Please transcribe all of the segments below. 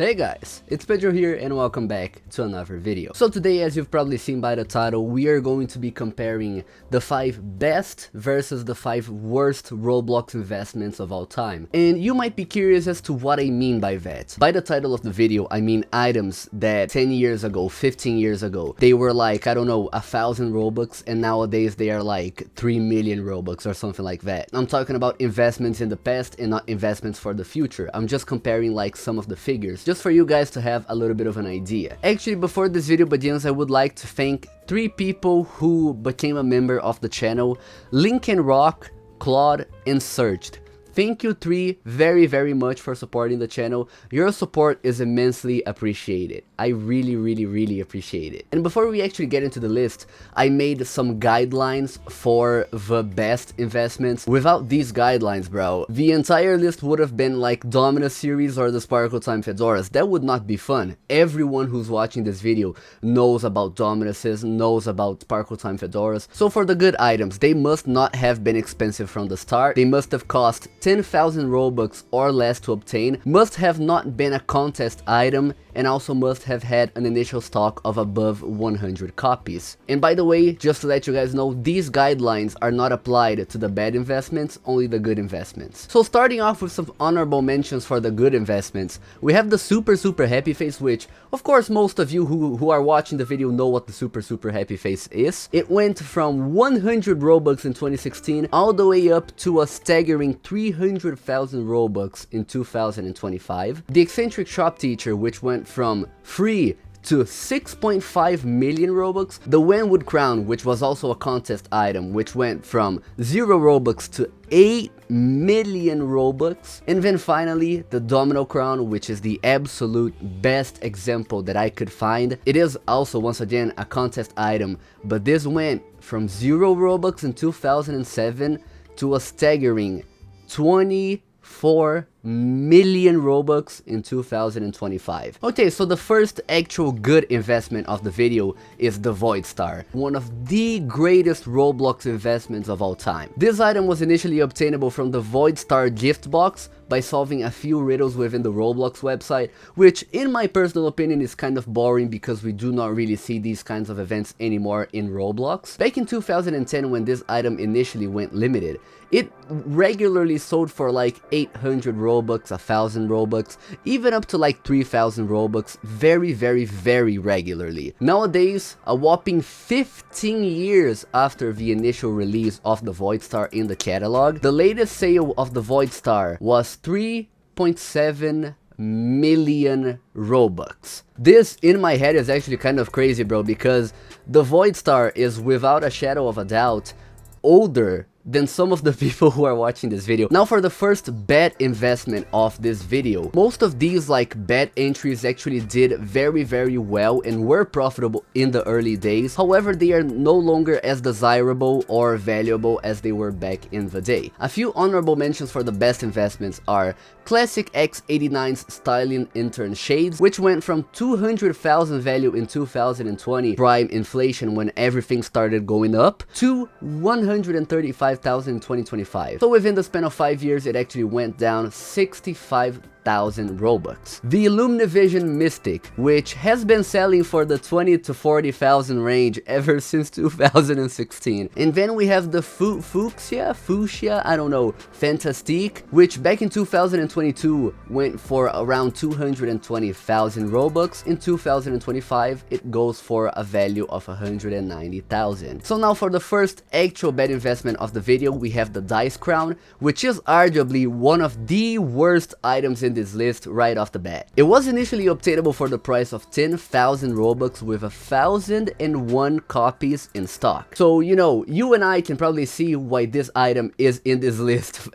Hey guys, it's Pedro here and welcome back to another video. So today, as you've probably seen by the title, we are going to be comparing the 5 best versus the 5 worst Roblox investments of all time. And you might be curious as to what I mean by that. By the title of the video, I mean items that 10 years ago, 15 years ago, they were like, I don't know, 1,000 Robux, and nowadays they are like 3 million Robux or something like that. I'm talking about investments in the past and not investments for the future. I'm just comparing like some of the figures, just for you guys to have a little bit of an idea. Actually, before this video begins, I would like to thank 3 people who became a member of the channel: Lincoln Rock, Claude, and Searched. Thank you 3 very much for supporting the channel. Your support is immensely appreciated. I really appreciate it. And before we actually get into the list, I made some guidelines for the best investments. Without these guidelines, bro, the entire list would have been like Domino series or the Sparkle Time Fedoras. That would not be fun. Everyone who's watching this video knows about Dominuses, knows about Sparkle Time Fedoras. So for the good items, they must not have been expensive from the start. They must have cost 10,000 Robux or less to obtain, must have not been a contest item, and also must have had an initial stock of above 100 copies. And by the way, just to let you guys know, these guidelines are not applied to the bad investments, only the good investments. So starting off with some honorable mentions for the good investments, we have the super happy face, which of course most of you who are watching the video know what the super happy face is. It went from 100 Robux in 2016 all the way up to a staggering 300,000 Robux in 2025. The eccentric shop teacher, which went from free to 6.5 million Robux. The Wenwood crown, which was also a contest item, which went from 0 Robux to 8 million Robux. And then finally, the Domino crown, which is the absolute best example that I could find. It is also, once again, a contest item, but this went from 0 Robux in 2007 to a staggering 24 million Robux in 2025. Okay, so the first actual good investment of the video is the Void Star, one of the greatest Roblox investments of all time. This item was initially obtainable from the Void Star gift box by solving a few riddles within the Roblox website, which in my personal opinion is kind of boring because we do not really see these kinds of events anymore in Roblox. Back in 2010, when this item initially went limited, it regularly sold for like 800 Robux, 1,000 Robux, even up to like 3,000 Robux, very regularly. Nowadays, a whopping 15 years after the initial release of the Void Star in the catalog, the latest sale of the Void Star was 3.7 million Robux. This, in my head, is actually kind of crazy, bro, because the Void Star is, without a shadow of a doubt, older than some of the people who are watching this video. Now for the first bad investment of this video. Most of these like bad entries actually did very well and were profitable in the early days. However, they are no longer as desirable or valuable as they were back in the day. A few honorable mentions for the best investments are Classic X89's Styling Intern Shades, which went from 200,000 value in 2020, prime inflation when everything started going up, to 135,000 in 2025. So within the span of 5 years, it actually went down 65,000 Robux. The Illuminivision Mystic, which has been selling for the 20 to 40,000 range ever since 2016. And then we have the Fuchsia, I don't know, Fantastique, which back in 2022 went for around 220,000 Robux. In 2025, it goes for a value of 190,000. So now for the first actual bad investment of the video, we have the Dice Crown, which is arguably one of the worst items in this list right off the bat. It was initially obtainable for the price of 10,000 Robux with 1,001 copies in stock. So, you know, you and I can probably see why this item is in this list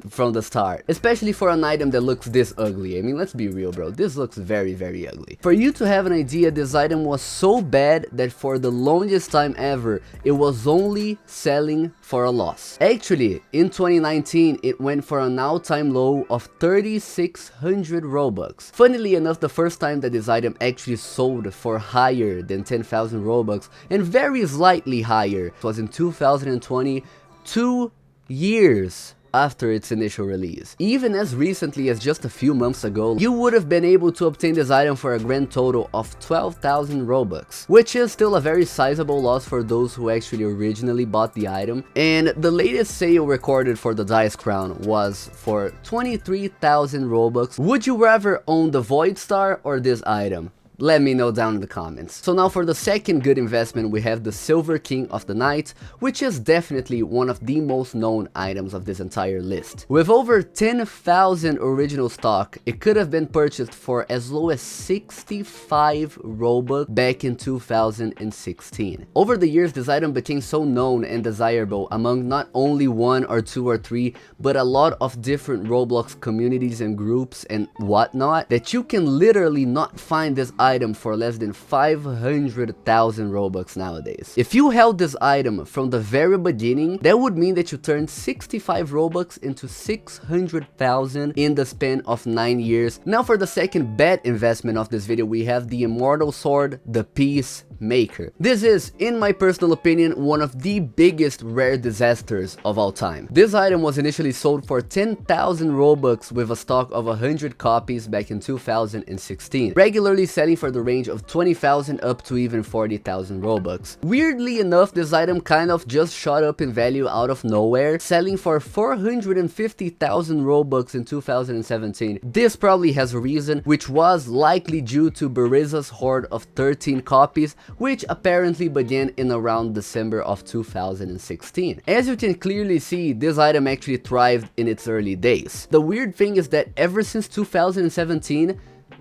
from the start. Especially for an item that looks this ugly. I mean, let's be real, bro. This looks very ugly. For you to have an idea, this item was so bad that for the longest time ever, it was only selling for a loss. Actually, in 2019, it went for an all-time low of 3,600 Robux. Funnily enough, the first time that this item actually sold for higher than 10,000 Robux, and very slightly higher, was in 2020, 2 years after its initial release. Even as recently as just a few months ago, you would have been able to obtain this item for a grand total of 12,000 Robux, which is still a very sizable loss for those who actually originally bought the item. And the latest sale recorded for the Dice Crown was for 23,000 Robux. Would you rather own the Void Star or this item? Let me know down in the comments. So now for the second good investment, we have the Silver King of the Night, which is definitely one of the most known items of this entire list. With over 10,000 original stock, it could have been purchased for as low as 65 Robux back in 2016. Over the years, this item became so known and desirable among not only one or two or three, but a lot of different Roblox communities and groups and whatnot, that you can literally not find this item for less than 500,000 Robux nowadays. If you held this item from the very beginning, that would mean that you turned 65 Robux into 600,000 in the span of 9 years. Now for the second bad investment of this video, we have the Immortal Sword, the Peacemaker. This is, in my personal opinion, one of the biggest rare disasters of all time. This item was initially sold for 10,000 Robux with a stock of 100 copies back in 2016, regularly selling for the range of 20,000 up to even 40,000 Robux. Weirdly enough, this item kind of just shot up in value out of nowhere, selling for 450,000 Robux in 2017. This probably has a reason, which was likely due to Bariza's hoard of 13 copies, which apparently began in around December of 2016. As you can clearly see, this item actually thrived in its early days. The weird thing is that ever since 2017,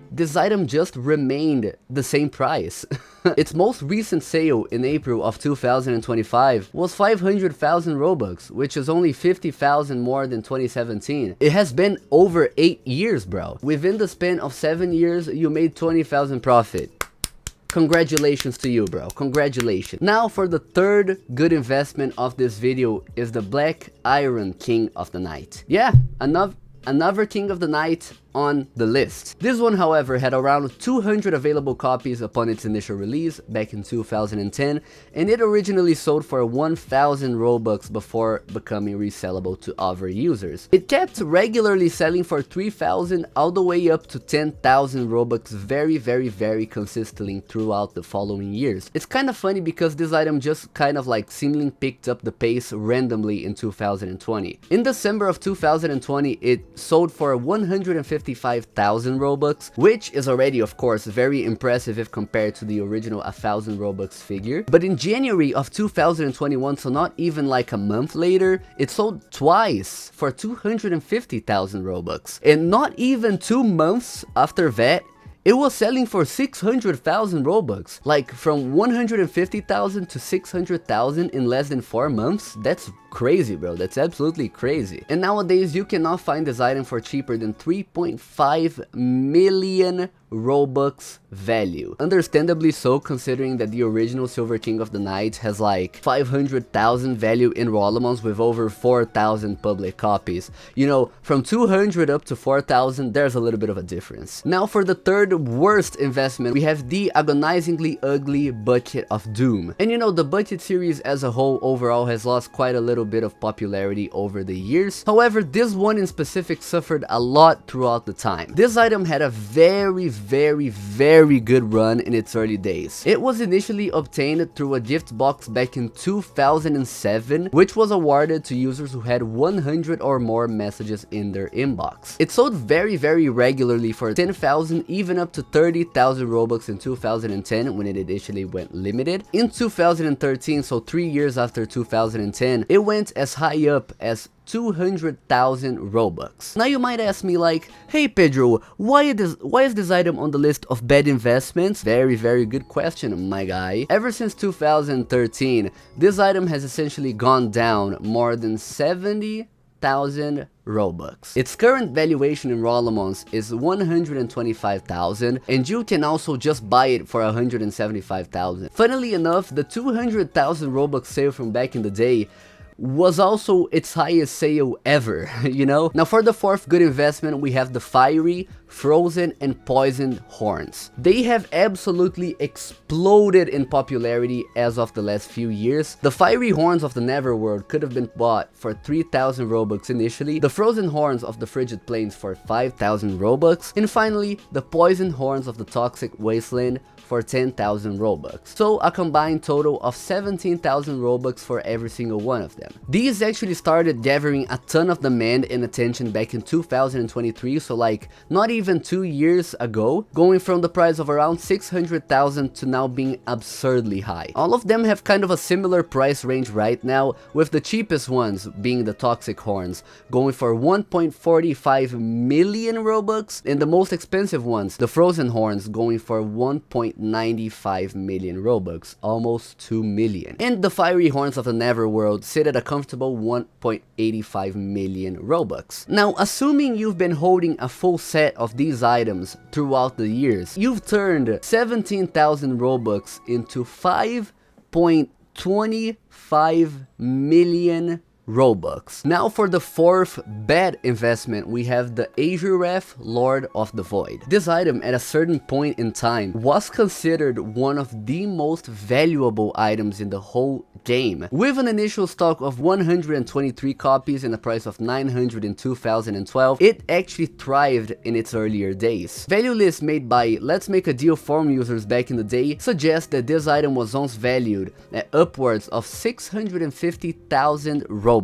this item just remained the same price. Its most recent sale in April of 2025 was 500,000 Robux, which is only 50,000 more than 2017. It has been over 8 years, bro. Within the span of 7 years, you made 20,000 profit. Congratulations to you, bro. Congratulations. Now for the third good investment of this video is the Black Iron King of the Night. Yeah, another King of the Night on the list. This one, however, had around 200 available copies upon its initial release back in 2010, and it originally sold for 1,000 Robux before becoming resellable to other users. It kept regularly selling for 3,000 all the way up to 10,000 Robux very consistently throughout the following years. It's kind of funny because this item just kind of like seemingly picked up the pace randomly in 2020. In December of 2020, it sold for 155,000 Robux, which is already of course very impressive if compared to the original 1,000 Robux figure. But in January of 2021, so not even like a month later, it sold twice for 250,000 Robux. And not even 2 months after that, it was selling for 600,000 Robux. Like from 150,000 to 600,000 in less than 4 months. That's crazy, bro. That's absolutely crazy. And nowadays you cannot find this item for cheaper than 3.5 million Robux value. Understandably so, considering that the original Silver King of the Night has like 500,000 value in Rollemons with over 4,000 public copies. You know, from 200 up to 4,000, there's a little bit of a difference. Now for the third worst investment, we have the agonizingly ugly Bucket of Doom. And you know, the Bucket series as a whole overall has lost quite a little bit of popularity over the years. However, this one in specific suffered a lot throughout the time. This item had a very good run in its early days. It was initially obtained through a gift box back in 2007, which was awarded to users who had 100 or more messages in their inbox. It sold very regularly for 10,000, even up to 30,000 Robux in 2010 when it initially went limited. In 2013, so 3 years after 2010, it went as high up as 200,000 Robux. Now you might ask me like, hey Pedro, why is this item on the list of bad investments? Very good question, my guy. Ever since 2013, this item has essentially gone down more than 70,000 Robux. Its current valuation in Rollemons is 125,000, and you can also just buy it for 175,000. Funnily enough, the 200,000 Robux sale from back in the day was also its highest sale ever, you know? Now for the fourth good investment, we have the fiery, frozen, and poisoned horns. They have absolutely exploded in popularity as of the last few years. The fiery horns of the Neverworld could have been bought for 3,000 Robux initially, the frozen horns of the Frigid Plains for 5,000 Robux, and finally the poisoned horns of the Toxic Wasteland for 10,000 Robux. So a combined total of 17,000 Robux for every single one of them. These actually started gathering a ton of demand and attention back in 2023, so like not even 2 years ago, going from the price of around 600,000 to now being absurdly high. All of them have kind of a similar price range right now, with the cheapest ones being the Toxic Horns, going for 1.45 million Robux, and the most expensive ones, the Frozen Horns, going for 1.95 million Robux, almost 2 million. And the Fiery Horns of the Neverworld sit at a comfortable 1.85 million Robux. Now, assuming you've been holding a full set of these items throughout the years, you've turned 17,000 Robux into 5.25 million Robux. Now for the fourth bad investment, we have the Azureth Lord of the Void. This item at a certain point in time was considered one of the most valuable items in the whole game. With an initial stock of 123 copies and a price of 900 in 2012, it actually thrived in its earlier days. Value lists made by Let's Make a Deal forum users back in the day suggest that this item was once valued at upwards of 650,000 Robux.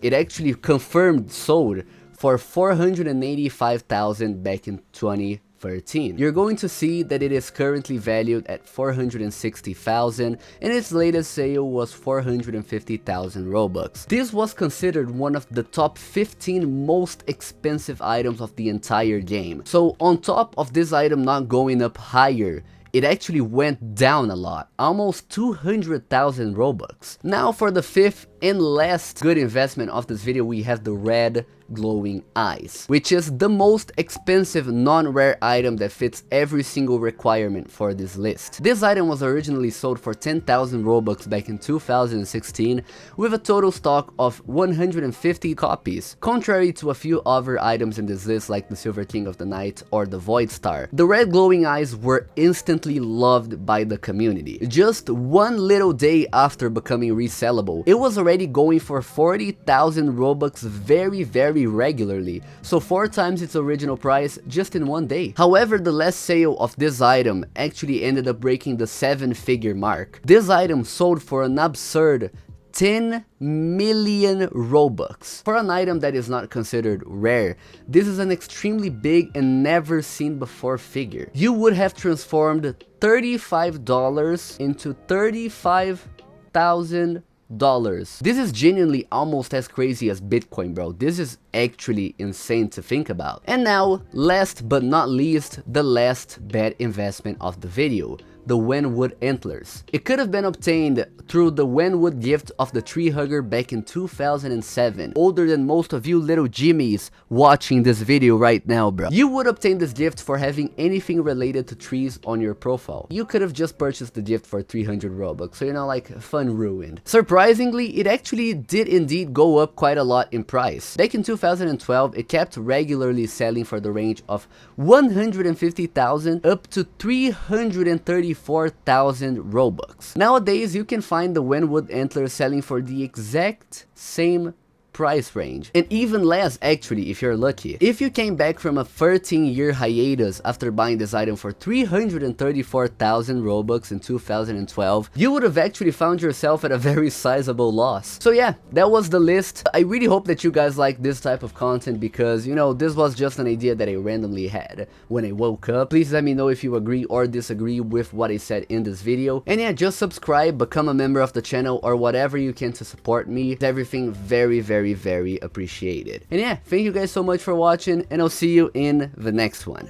It actually confirmed sold for 485,000 back in 2013. You're going to see that it is currently valued at 460,000 and its latest sale was 450,000 Robux. This was considered one of the top 15 most expensive items of the entire game. So on top of this item not going up higher, it actually went down a lot, almost 200,000 Robux. Now for the fifth and last good investment of this video, we have the red glowing eyes, which is the most expensive non-rare item that fits every single requirement for this list. This item was originally sold for 10,000 Robux back in 2016 with a total stock of 150 copies, contrary to a few other items in this list like the Silver King of the Night or the Void Star. The red glowing eyes were instantly loved by the community. Just one little day after becoming resellable, it was already going for 40,000 Robux very regularly, so 4 times its original price just in one day. However, the last sale of this item actually ended up breaking the 7-figure mark. This item sold for an absurd 10 million Robux. For an item that is not considered rare, this is an extremely big and never seen before figure. You would have transformed $35 into 35,000 dollars. This is genuinely almost as crazy as Bitcoin, bro. This is actually insane to think about. And now, last but not least, the last bad investment of the video, the Wenwood Antlers. It could have been obtained through the Wenwood gift of the Tree Hugger back in 2007, older than most of you little Jimmies watching this video right now, bro. You would obtain this gift for having anything related to trees on your profile. You could have just purchased the gift for 300 Robux, so you know, like, fun ruined. Surprisingly, it actually did indeed go up quite a lot in price. Back in 2012, it kept regularly selling for the range of 150,000 up to 334,000 Robux. Nowadays, you can find the Wenwood Antler selling for the exact same price range, and even less actually if you're lucky. If you came back from a 13-year hiatus after buying this item for 334,000 Robux in 2012, you would have actually found yourself at a very sizable loss. So yeah, that was the list. I really hope that you guys like this type of content because, you know, this was just an idea that I randomly had when I woke up. Please let me know if you agree or disagree with what I said in this video. And yeah, just subscribe, become a member of the channel, or whatever you can to support me. Everything very appreciated. And yeah, thank you guys so much for watching, and I'll see you in the next one.